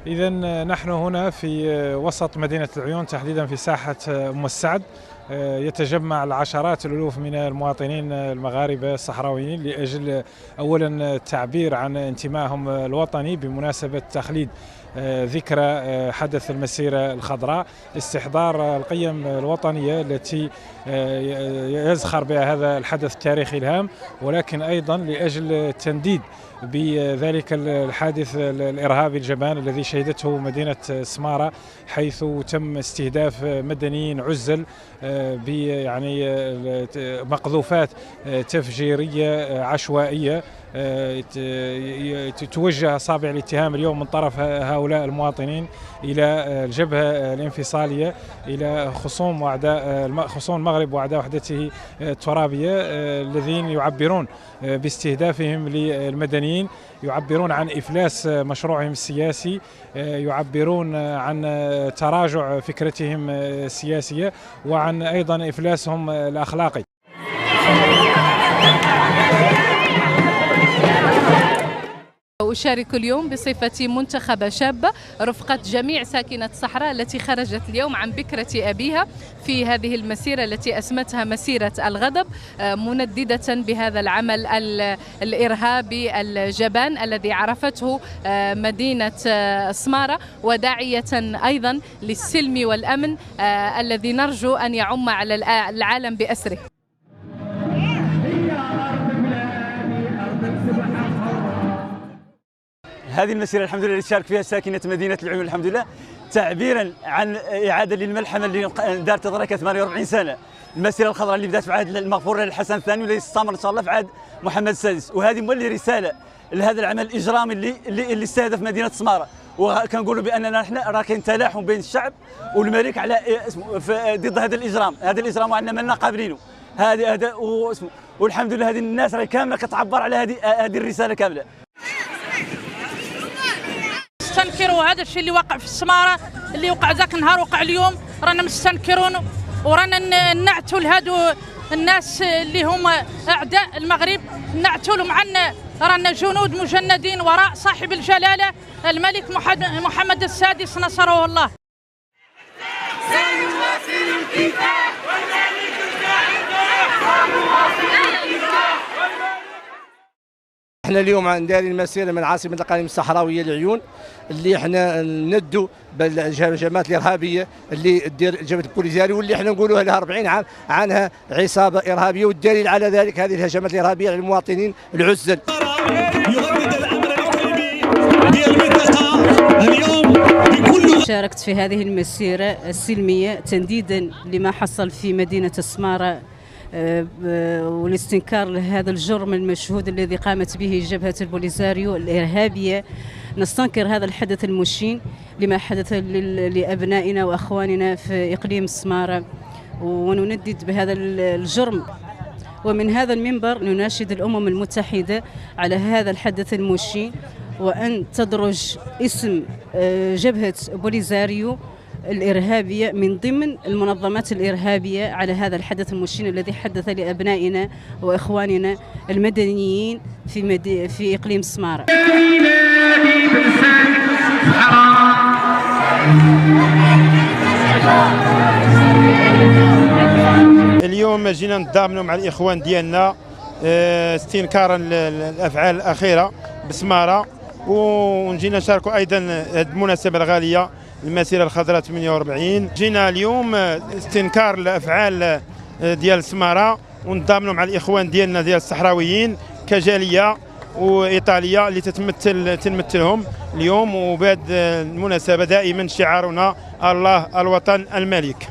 إذا نحن هنا في وسط مدينة العيون، تحديدا في ساحة أم السعد. يتجمع العشرات الألوف من المواطنين المغاربة الصحراويين لأجل أولا التعبير عن انتمائهم الوطني بمناسبة تخليد ذكرى حدث المسيرة الخضراء، استحضار القيم الوطنية التي يزخر بها هذا الحدث التاريخي الهام، ولكن أيضا لأجل التنديد بذلك الحادث الإرهابي الجبان الذي شهدته مدينة سمارة، حيث تم استهداف مدنيين عزل يعني مقذوفات تفجيرية عشوائية. توجه أصابع الاتهام اليوم من طرف هؤلاء المواطنين إلى الجبهة الانفصالية، إلى خصوم المغرب وأعداء وحدته الترابية، الذين يعبرون باستهدافهم للمدنيين، يعبرون عن إفلاس مشروعهم السياسي، يعبرون عن تراجع فكرتهم السياسية، وعن أيضا إفلاسهم الأخلاقي. أشارك اليوم بصفتي منتخبة شابة رفقة جميع ساكنة الصحراء التي خرجت اليوم عن بكرة أبيها في هذه المسيرة التي أسمتها مسيرة الغضب، منددة بهذا العمل الإرهابي الجبان الذي عرفته مدينة سمارة، وداعية أيضا للسلم والأمن الذي نرجو أن يعم على العالم بأسره. هذه المسيرة الحمد لله اللي شارك فيها ساكنة مدينة العيون الحمد لله، تعبيرا عن إعادة للملحمة اللي دارت تدركها 48 سنة، المسيرة الخضراء اللي بدأت في عهد المغفور له الحسن الثاني واللي استمر إن شاء الله في عهد محمد السادس، وهذه مولي رسالة لهذا العمل الإجرامي اللي استهدف مدينة سمارة. وكنقولوا بأننا نحن راه كاين تلاحم بين الشعب والملك على ضد هذا الإجرام، وعندنا مالنا قابلينه. هذا واسمه، والحمد لله هذه الناس راهي كاملة كتعبر على هذه الرسالة كاملة. نستنكروا هذا الشيء اللي وقع في السمارة، اللي وقع ذاك النهار وقع اليوم، رانا مستنكرون ورانا نعتوا لهادو الناس اللي هم أعداء المغرب، نعتوا لهم عنا رانا جنود مجندين وراء صاحب الجلالة الملك محمد السادس نصره الله. احنا اليوم دايرين مسيره من عاصمه الاقاليم الصحراويه العيون، اللي احنا ندوا بالجماعات الارهابيه اللي دير جبهه البوليزاري، واللي احنا نقولوها لها 40 عام عنها عصابه ارهابيه، والدليل على ذلك هذه الهجمات الارهابيه على المواطنين العزل. شاركت في هذه المسيره السلميه تنديدا لما حصل في مدينه سماره، والاستنكار لهذا الجرم المشهود الذي قامت به جبهة البوليساريو الإرهابية. نستنكر هذا الحدث المشين لما حدث لأبنائنا وأخواننا في إقليم سمارة، ونندد بهذا الجرم. ومن هذا المنبر نناشد الأمم المتحدة على هذا الحدث المشين، وأن تدرج اسم جبهة بوليساريو الإرهابية من ضمن المنظمات الإرهابية على هذا الحدث المشين الذي حدث لأبنائنا وإخواننا المدنيين في إقليم سمارة. اليوم جينا نتضامنوا مع الإخوان ديالنا استنكارا للأفعال الأخيرة بسمارة، ونجينا نشاركوا أيضا هذه المناسبة الغالية المسيرة الخضراء 48. جينا اليوم استنكار الافعال ديال سمارة، ونتضامنوا مع الاخوان ديالنا ديال الصحراويين كجاليه وايطاليه اللي تمثلهم اليوم. وبهذه المناسبه دائما شعارنا الله الوطن الملك.